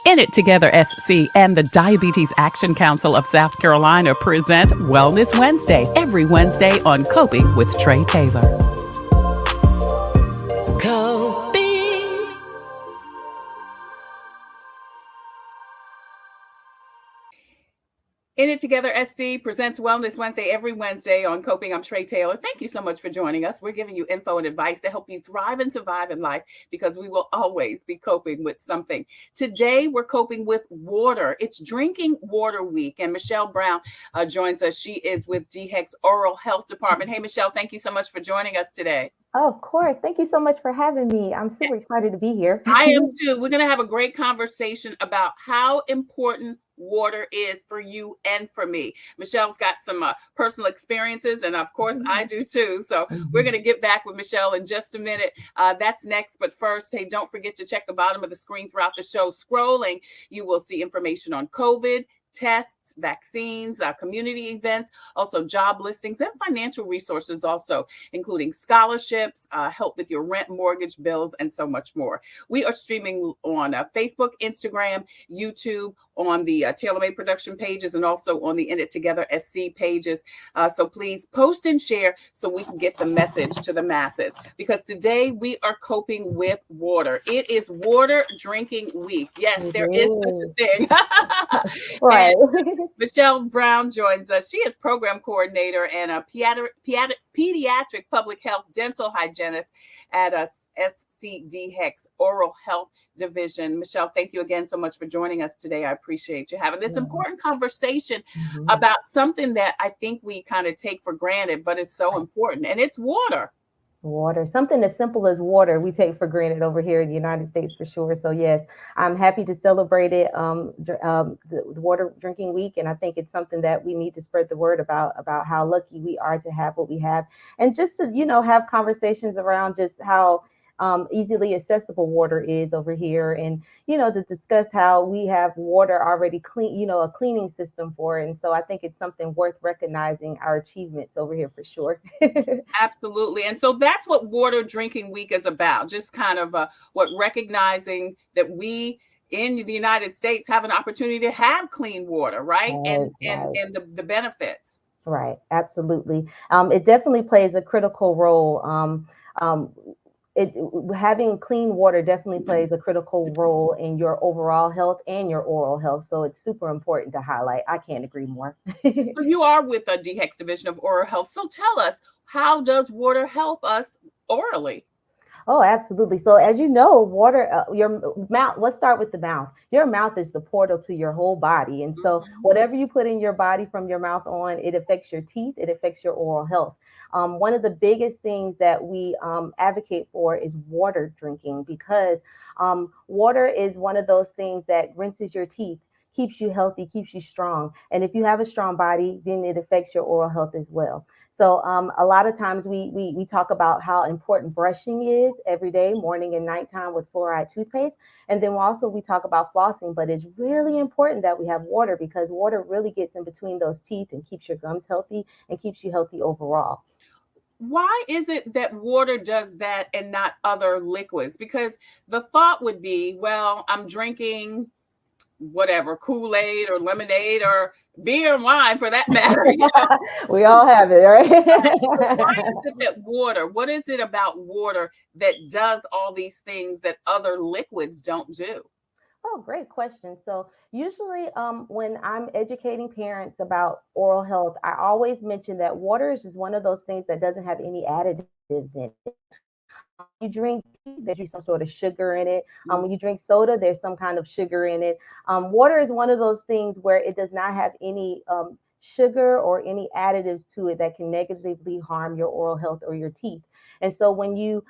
In It Together SC and the Diabetes Action Council of South Carolina present Wellness Wednesday every Wednesday on Coping with Trey Taylor. Coping. In It Together SC presents Wellness Wednesday every Wednesday on Coping. I'm Trey Taylor. Thank you so much for joining us. We're giving you info and advice to help you thrive and survive in life because we will always be coping with something. Today, we're coping with water. It's Drinking Water Week, and Michele Brown joins us. She is with DHEC's Oral Health Department. Hey, Michele, thank you so much for joining us today. Oh, of course. Thank you so much for having me. I'm super excited to be here. I am too. We're going to have a great conversation about how important water is for you and for me. Michele's got some personal experiences, and of course I do too. So we're going to get back with Michele in just a minute. That's next. But first, hey, don't forget to check the bottom of the screen throughout the show. Scrolling, you will see information on COVID, tests, vaccines, community events, also job listings and financial resources also, including scholarships, help with your rent, mortgage, bills, and so much more. We are streaming on Facebook, Instagram, YouTube, on the Tailor-Made production pages, and also on the In It Together SC pages. So please post and share so we can get the message to the masses, because today we are coping with water. It is Water Drinking Week. Yes, there is such a thing. Right. Michele Brown joins us. She is program coordinator and a pediatric public health dental hygienist at SCDHEC's Oral Health Division. Michele, thank you again so much for joining us today. I appreciate you having this important conversation about something that I think we kind of take for granted, but it's so important, and it's water. Water, something as simple as water, we take for granted over here in the United States for sure. So yes, I'm happy to celebrate it, the Water Drinking Week, and I think it's something that we need to spread the word about how lucky we are to have what we have, and just to have conversations around just how easily accessible water is over here, and to discuss how we have water already clean, a cleaning system for it. And so I think it's something worth recognizing our achievements over here for sure. Absolutely. And so that's what Water Drinking Week is about, just kind of recognizing that we in the United States have an opportunity to have clean water, right? And the benefits. Right. Absolutely. It definitely plays a critical role. Having clean water definitely plays a critical role in your overall health and your oral health. So it's super important to highlight. I can't agree more. So you are with the DHEC's Division of Oral Health. So tell us, how does water help us orally? Oh, absolutely. So as you know, water, your mouth, let's start with the mouth. Your mouth is the portal to your whole body. And so whatever you put in your body from your mouth on, it affects your teeth, it affects your oral health. One of the biggest things that we advocate for is water drinking, because water is one of those things that rinses your teeth, keeps you healthy, keeps you strong. And if you have a strong body, then it affects your oral health as well. So a lot of times we talk about how important brushing is every day, morning and nighttime, with fluoride toothpaste. And then also we talk about flossing, but it's really important that we have water, because water really gets in between those teeth and keeps your gums healthy and keeps you healthy overall. Why is it that water does that and not other liquids? Because the thought would be, well, I'm drinking whatever, Kool-Aid or lemonade or beer and wine for that matter. We all have it, right? Why is it that water, what is it about water that does all these things that other liquids don't do? Oh, great question. So usually when I'm educating parents about oral health, I always mention that water is just one of those things that doesn't have any additives in it. You drink tea, there's some sort of sugar in it. When you drink soda, there's some kind of sugar in it. Water is one of those things where it does not have any sugar or any additives to it that can negatively harm your oral health or your teeth. And so when you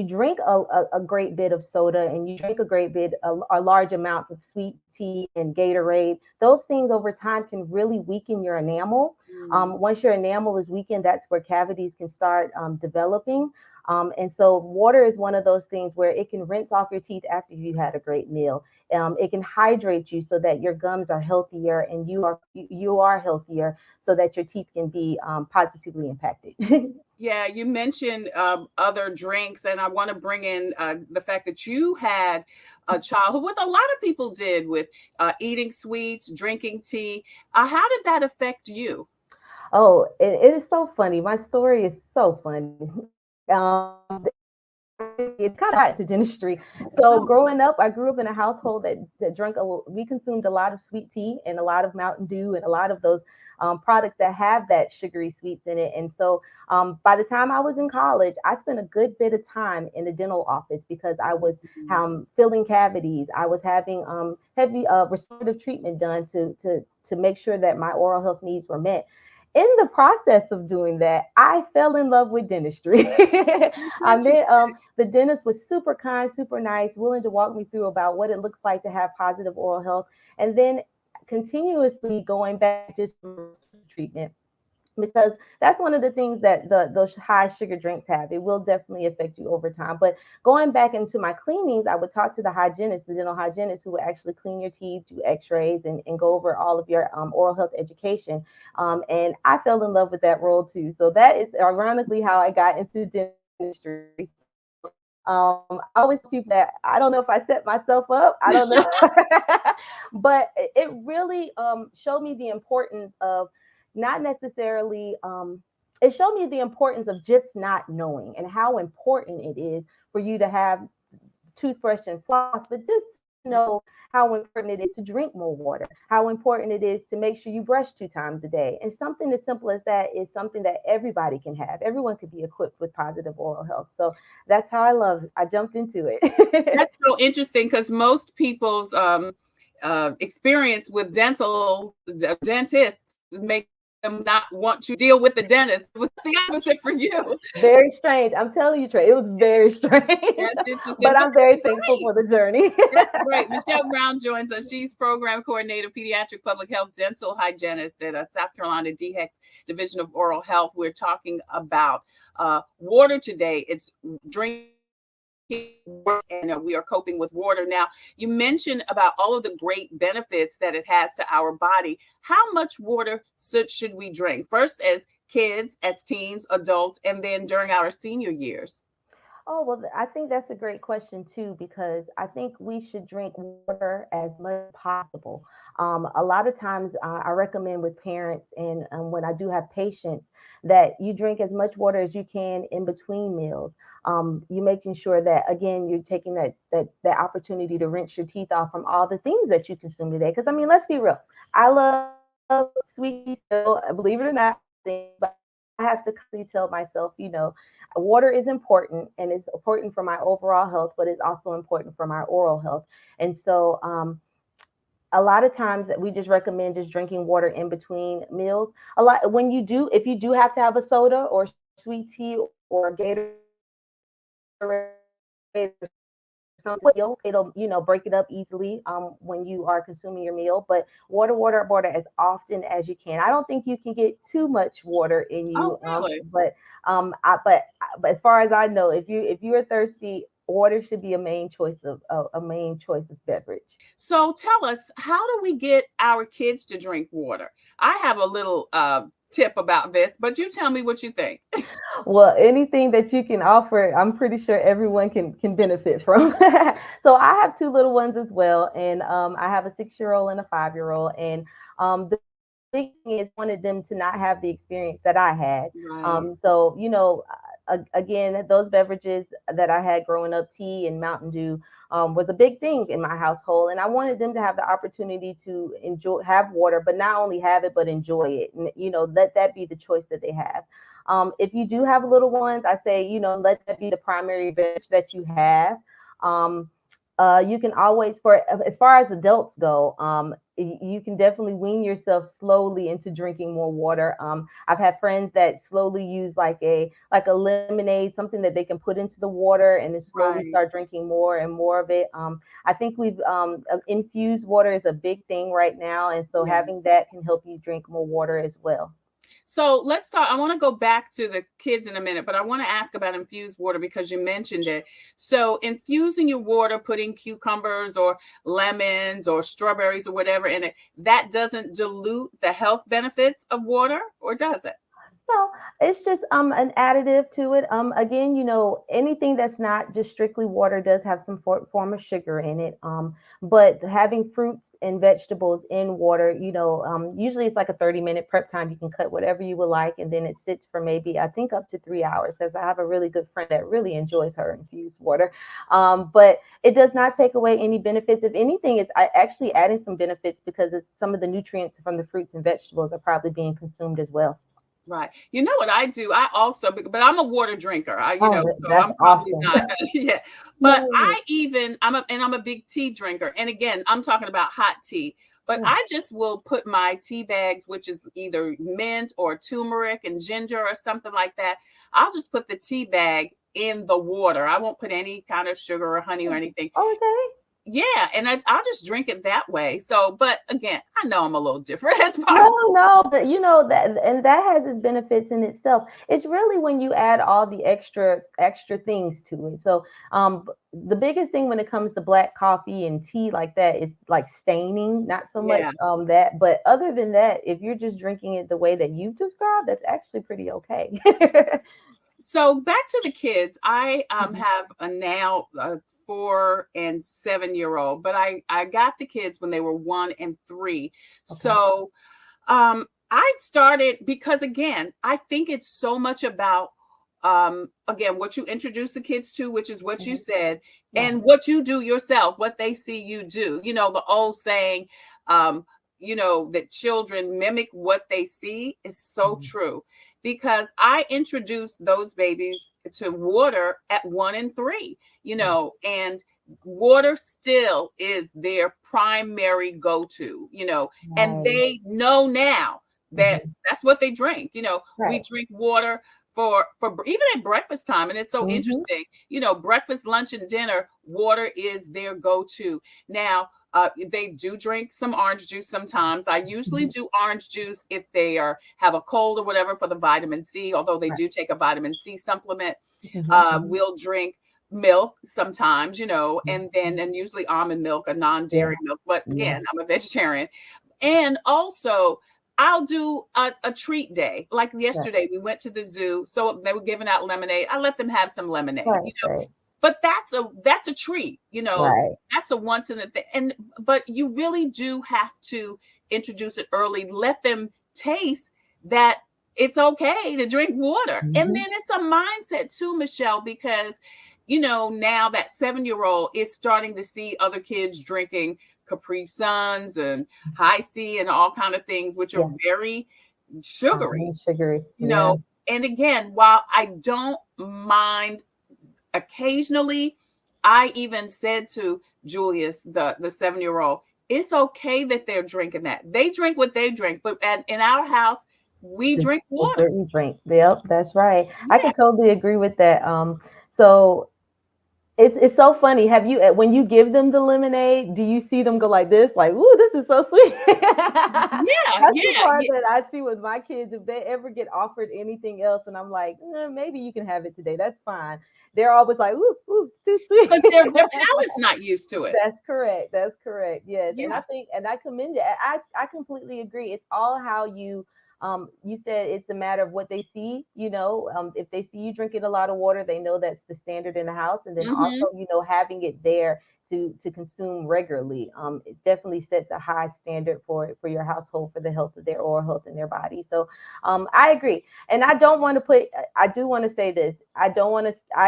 drink a great bit of soda, and you drink a large amounts of sweet tea and Gatorade, those things over time can really weaken your enamel. Once your enamel is weakened, that's where cavities can start developing. And so water is one of those things where it can rinse off your teeth after you had a great meal. It can hydrate you so that your gums are healthier and you are healthier so that your teeth can be positively impacted. Yeah, you mentioned other drinks, and I want to bring in the fact that you had a childhood, what a lot of people did with eating sweets, drinking tea. How did that affect you? Oh, it is so funny. My story is so funny. It's kind of to dentistry. So Oh, growing up, I grew up in a household that drank we consumed a lot of sweet tea and a lot of Mountain Dew and a lot of those products that have that sugary sweets in it. And so by the time I was in college, I spent a good bit of time in the dental office because I was mhm. filling cavities. I was having heavy restorative treatment done to make sure that my oral health needs were met. In the process of doing that, I fell in love with dentistry. That's I met interesting. the dentist was super kind, super nice, willing to walk me through about what it looks like to have positive oral health, and then continuously going back just for treatment because that's one of the things that those high sugar drinks have. It will definitely affect you over time. But going back into my cleanings, I would talk to the hygienist, the dental hygienist, who would actually clean your teeth, do X-rays, and go over all of your oral health education. And I fell in love with that role too. So that is ironically how I got into dentistry. I always tell people that I don't know if I set myself up. I don't know, but it really showed me the importance of not necessarily. It showed me the importance of just not knowing and how important it is for you to have toothbrush and floss, but just know how important it is to drink more water, how important it is to make sure you brush 2 times a day. And something as simple as that is something that everybody can have. Everyone could be equipped with positive oral health. So that's how I jumped into it. That's so interesting because most people's experience with dentists make them not want to deal with the dentist. It was the opposite for you. Very strange. I'm telling you, Trey, it was very strange, That's interesting, but but I'm very that's thankful great. for the journey. That's great. Michele Brown joins us. She's program coordinator, pediatric public health dental hygienist at South Carolina DHEC Division of Oral Health. We're talking about water today. It's drinking and we are coping with water. Now, you mentioned about all of the great benefits that it has to our body. How much water should we drink? First, as kids, as teens, adults, and then during our senior years. Oh, well, I think that's a great question too, because I think we should drink water as much as possible. A lot of times, I recommend with parents and when I do have patients that you drink as much water as you can in between meals. You making sure that again you're taking that opportunity to rinse your teeth off from all the things that you consume today. Because I mean, let's be real. I love sweet tea still, believe it or not, but I have to constantly tell myself, water is important and it's important for my overall health, but it's also important for my oral health. And so, a lot of times that we just recommend just drinking water in between meals. A lot when you do, if you do have to have a soda or sweet tea or Gatorade, it'll break it up easily when you are consuming your meal. But water as often as you can. I don't think you can get too much water in Oh, you, really? but as far as I know, if you are thirsty, water should be a main choice of beverage. So tell us, how do we get our kids to drink water? I have a little tip about this, but you tell me what you think. Well, anything that you can offer, I'm pretty sure everyone can benefit from. So I have two little ones as well, and I have a 6-year-old and a 5-year-old, and the big thing is wanted them to not have the experience that I had. Right. So again, those beverages that I had growing up, tea and Mountain Dew, was a big thing in my household, and I wanted them to have the opportunity to have water, but not only have it, but enjoy it, and let that be the choice that they have. If you do have little ones, I say, let that be the primary beverage that you have. Um, you can always, for as far as adults go, you can definitely wean yourself slowly into drinking more water. I've had friends that slowly use like a lemonade, something that they can put into the water and then slowly Right. start drinking more and more of it. I think we've infused water is a big thing right now, and so Yeah. having that can help you drink more water as well. So let's talk. I want to go back to the kids in a minute, but I want to ask about infused water because you mentioned it. So infusing your water, putting cucumbers or lemons or strawberries or whatever in it, that doesn't dilute the health benefits of water, or does it? No, it's just an additive to it. Again, anything that's not just strictly water does have some form of sugar in it. But having fruits and vegetables in water, usually it's like a 30-minute prep time. You can cut whatever you would like, and then it sits for maybe, I think, up to 3 hours, because I have a really good friend that really enjoys her infused water. But it does not take away any benefits. If anything, it's actually adding some benefits, because some of the nutrients from the fruits and vegetables are probably being consumed as well. Right. You know what I do? I also, but I'm a water drinker. Oh, So that's I'm probably awesome. not. Yeah. But No, I'm a big tea drinker. And again, I'm talking about hot tea. But yeah. I just will put my tea bags, which is either mint or turmeric and ginger or something like that. I'll just put the tea bag in the water. I won't put any kind of sugar or honey or anything. Okay. Yeah, and I'll just drink it that way. So, but again, I know I'm a little different as far as No, but that, and that has its benefits in itself. It's really when you add all the extra things to it. So, the biggest thing when it comes to black coffee and tea like that is like staining, not so much yeah. that. But other than that, if you're just drinking it the way that you've described, that's actually pretty okay. So back to the kids. I Mhm. have now a 4 and 7-year-old, but I got the kids when they were 1 and 3. Okay. So I started because again, I think it's so much about again what you introduce the kids to, which is what you Mhm. said, Right. and what you do yourself, what they see you do. You know, the old saying, um, that children mimic what they see is so Mhm. true. Because I introduced those babies to water at 1 and 3, Yeah. and water still is their primary go-to, and Right. they know now that Mhm. that's what they drink. We Right. drink water for even at breakfast time, and it's so Mhm. interesting. Breakfast, lunch, and dinner, water is their go-to. Now, they do drink some orange juice sometimes. I usually Mhm. do orange juice if they have a cold or whatever for the vitamin C, although they Right. do take a vitamin C supplement. Mhm. We'll drink milk sometimes, and then Mhm. and usually almond milk or Yeah. non-dairy milk. But Yeah. again, I'm a vegetarian. And also, I'll do a treat day. Like Right. yesterday, we went to the zoo, so they were giving out lemonade. I let them have some lemonade, Right. Right. but that's a treat, Right. that's a once in a thing. And but you really do have to introduce it early. Let them taste that it's okay to drink water. And Mhm. then it's a mindset too, Michelle, because now that 7-year-old is starting to see other kids drinking Capri Suns and high C and all kind of things, which are Yeah. very sugary, Sugary. you Yeah. know. And again, while I don't mind occasionally, I even said to Julius, the 7-year-old, it's okay that they're drinking that. They drink what they drink, but in our house, we This drink is water. what you drink. Yep, that's right. I Yeah. can totally agree with that. So it's so funny. Have you when you give them the lemonade, do you see them go like this, like, "Ooh, this is so sweet"? Yeah. That's the Yeah. part Yeah. that I see with my kids. If they ever get offered anything else, and I'm like, maybe you can have it today. That's fine. They're always like, "Ooh, ooh, it's too Because sweet." their palate's not used to it. That's correct. That's correct. Yes. And I Yeah. think, and I commend it. I completely agree. It's all how you said it's a matter of what they see, if they see you drinking a lot of water, they know that's the standard in the house. And then Hmm. also, having it there to consume regularly. It definitely sets a high standard for your household, for the health of their oral health in their body. So I agree. And I don't want to I do want to say this. I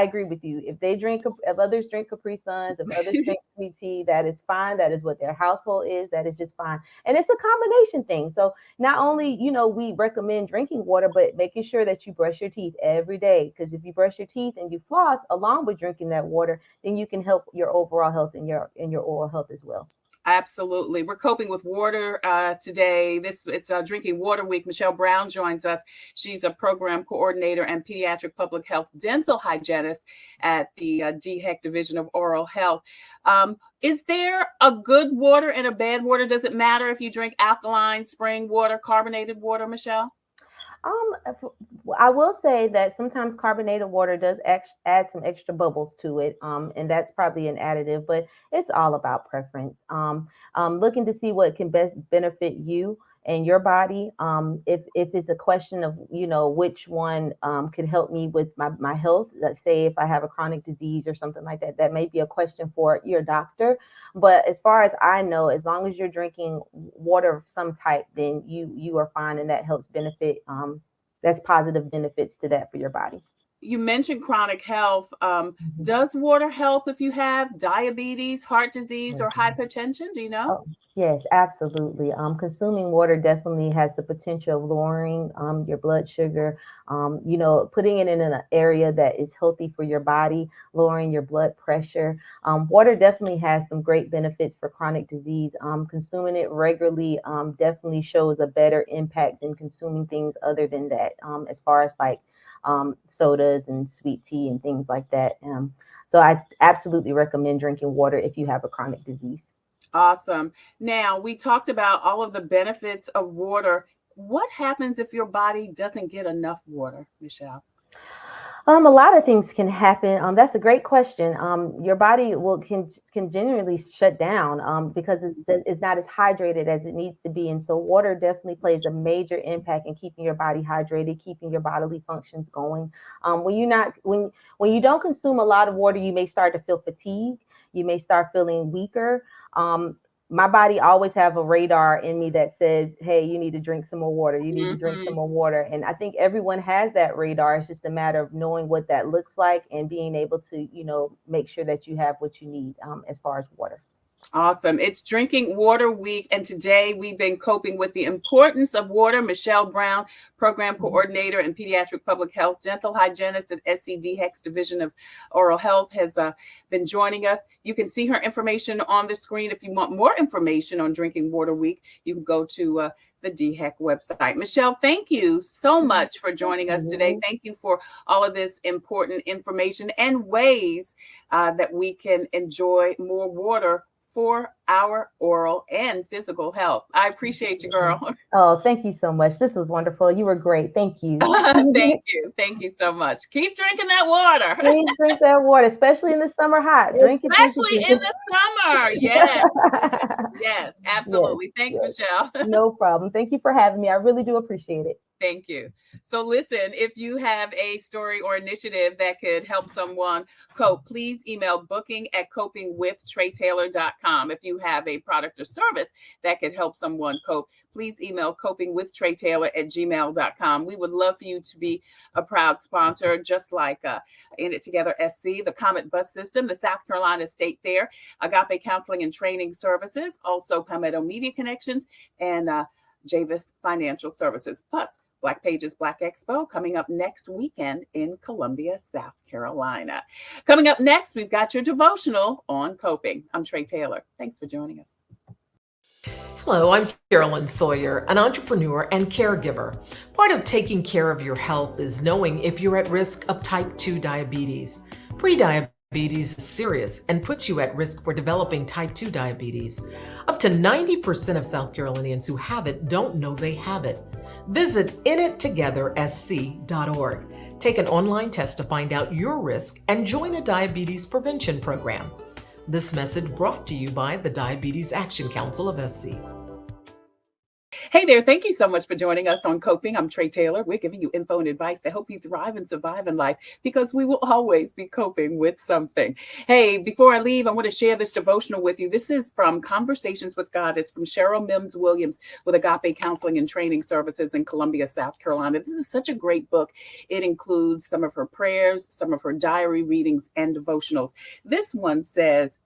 agree with you. If others drink Capri Suns, if others drink sweet tea, that is fine. That is what their household is. That is just fine. And it's a combination thing. So not only, we recommend drinking water, but making sure that you brush your teeth every day. Because if you brush your teeth and you floss along with drinking that water, then you can help your overall health and your oral health as well. Absolutely. We're coping with water today. It's Drinking Water Week. Michele Brown joins us. She's a program coordinator and pediatric public health dental hygienist at the DHEC Division of Oral Health. Is there a good water and a bad water? Does it matter if you drink alkaline, spring water, carbonated water, Michelle? I will say that sometimes carbonated water does add some extra bubbles to it, and that's probably an additive, but it's all about preference. Looking to see what can best benefit you and your body. If it's a question of which one could help me with my health, let's say if I have a chronic disease or something like that, that may be a question for your doctor. But as far as I know, as long as you're drinking water of some type, then you are fine, and that helps benefit. That's positive benefits to that for your body. You mentioned chronic health. Mhm. Does water help if you have diabetes, heart disease, or hypertension? Do you know? Oh, yes, absolutely. Consuming water definitely has the potential of lowering your blood sugar. Putting it in an area that is healthy for your body, lowering your blood pressure. Water definitely has some great benefits for chronic disease. Consuming it regularly definitely shows a better impact than consuming things other than that, as far as like sodas and sweet tea and things like that. So I absolutely recommend drinking water if you have a chronic disease. Awesome. Now, we talked about all of the benefits of water. What happens if your body doesn't get enough water, Michele? A lot of things can happen. That's a great question. Your body can generally shut down because it's not as hydrated as it needs to be, and so water definitely plays a major impact in keeping your body hydrated, keeping your bodily functions going. When you don't consume a lot of water, you may start to feel fatigue. You may start feeling weaker. Um, my body always have a radar in me that says, hey, you need to drink some more water. You need to drink some Hmm. more water. And I think everyone has that radar. It's just a matter of knowing what that looks like and being able to, make sure that you have what you need as far as water. Awesome. It's Drinking Water Week, and today we've been coping with the importance of water. Michele Brown, Program Mhm. Coordinator and Pediatric Public Health Dental Hygienist at SCDHEC's Division of Oral Health, has been joining us. You can see her information on the screen. If you want more information on Drinking Water Week, you can go to the DHEC website. Michele, thank you so Mhm. much for Thank joining us today. you. Thank you for all of this important information and ways that we can enjoy more water for our oral and physical health. I appreciate you, girl. Oh, thank you so much. This was wonderful. You were great. Thank you. Thank you. Thank you so much. Keep drinking that water, Please drink that water, especially in the summer hot. Drink it, drink it, especially drink in the summer. Yes, yes, it. yes, Yes, absolutely. Thanks, yes. Michele. No problem. Thank you for having me. I really do appreciate it. Thank you. So, listen, if you have a story or initiative that could help someone cope, please email booking@copingwithtreytaylor.com. If you have a product or service that could help someone cope, please email copingwithtreytaylor@gmail.com. We would love for you to be a proud sponsor, just like In It Together SC, the Comet Bus System, the South Carolina State Fair, Agape Counseling and Training Services, also Palmetto Media Connections, and Javis Financial Services. Plus, Black Pages Black Expo coming up next weekend in Columbia, South Carolina. Coming up next, we've got your devotional on coping. I'm Trey Taylor. Thanks for joining us. Hello, I'm Carolyn Sawyer, an entrepreneur and caregiver. Part of taking care of your health is knowing if you're at risk of type 2 diabetes. Prediabetes is serious and puts you at risk for developing type 2 diabetes. Up to 90% of South Carolinians who have it don't know they have it. Visit inittogethersc.org. Take an online test to find out your risk and join a diabetes prevention program. This message brought to you by the Diabetes Action Council of SC. Hey there. Thank you so much for joining us on Coping. I'm Trey Taylor. We're giving you info and advice to help you thrive and survive in life because we will always be coping with something. Hey, before I leave, I want to share this devotional with you. This is from Conversations with God. It's from Cheryl Mims Williams with Agape Counseling and Training Services in Columbia, South Carolina. This is such a great book. It includes some of her prayers, some of her diary readings, and devotionals. This one says,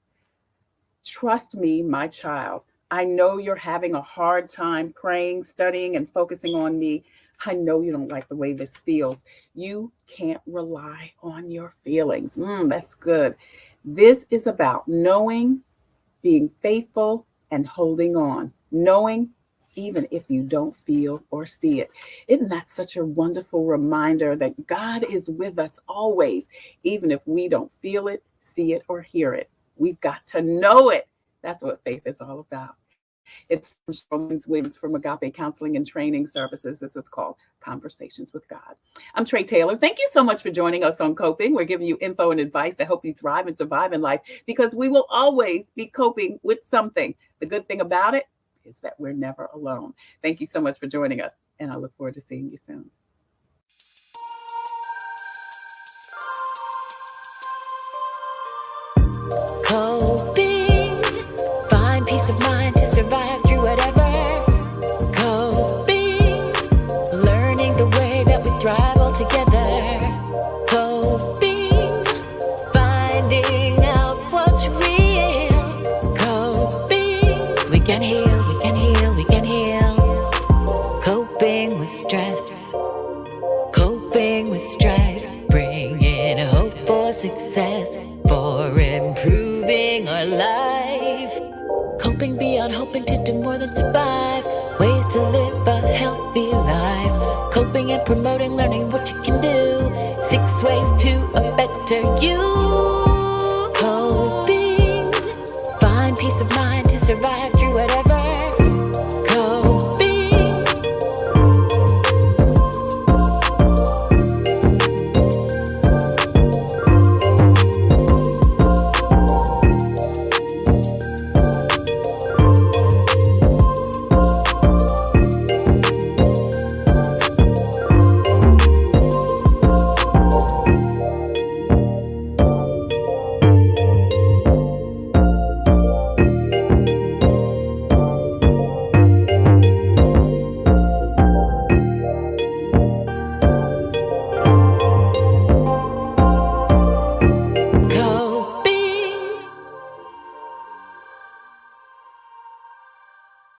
"Trust me, my child. I know you're having a hard time praying, studying, and focusing on me. I know you don't like the way this feels. You can't rely on your feelings." That's good. This is about knowing, being faithful, and holding on. Knowing even if you don't feel or see it. Isn't that such a wonderful reminder that God is with us always, even if we don't feel it, see it, or hear it? We've got to know it. That's what faith is all about. It's from Williams from Agape Counseling and Training Services. This is called Conversations with God. I'm Trey Taylor. Thank you so much for joining us on Coping. We're giving you info and advice to help you thrive and survive in life, because we will always be coping with something. The good thing about it is that we're never alone. Thank you so much for joining us, and I look forward to seeing you soon. Coping, find peace of mind to survive through whatever. Coping, learning the way that we thrive all together. Coping, finding out what's real. Coping, we can heal, we can heal, we can heal. Coping with stress, coping with strife, bringing hope for success, for improving our life. Coping beyond hoping to do more than survive, ways to live a healthy life. Coping and promoting, learning what you can do, 6 ways to a better you. Coping, find peace of mind to survive through whatever.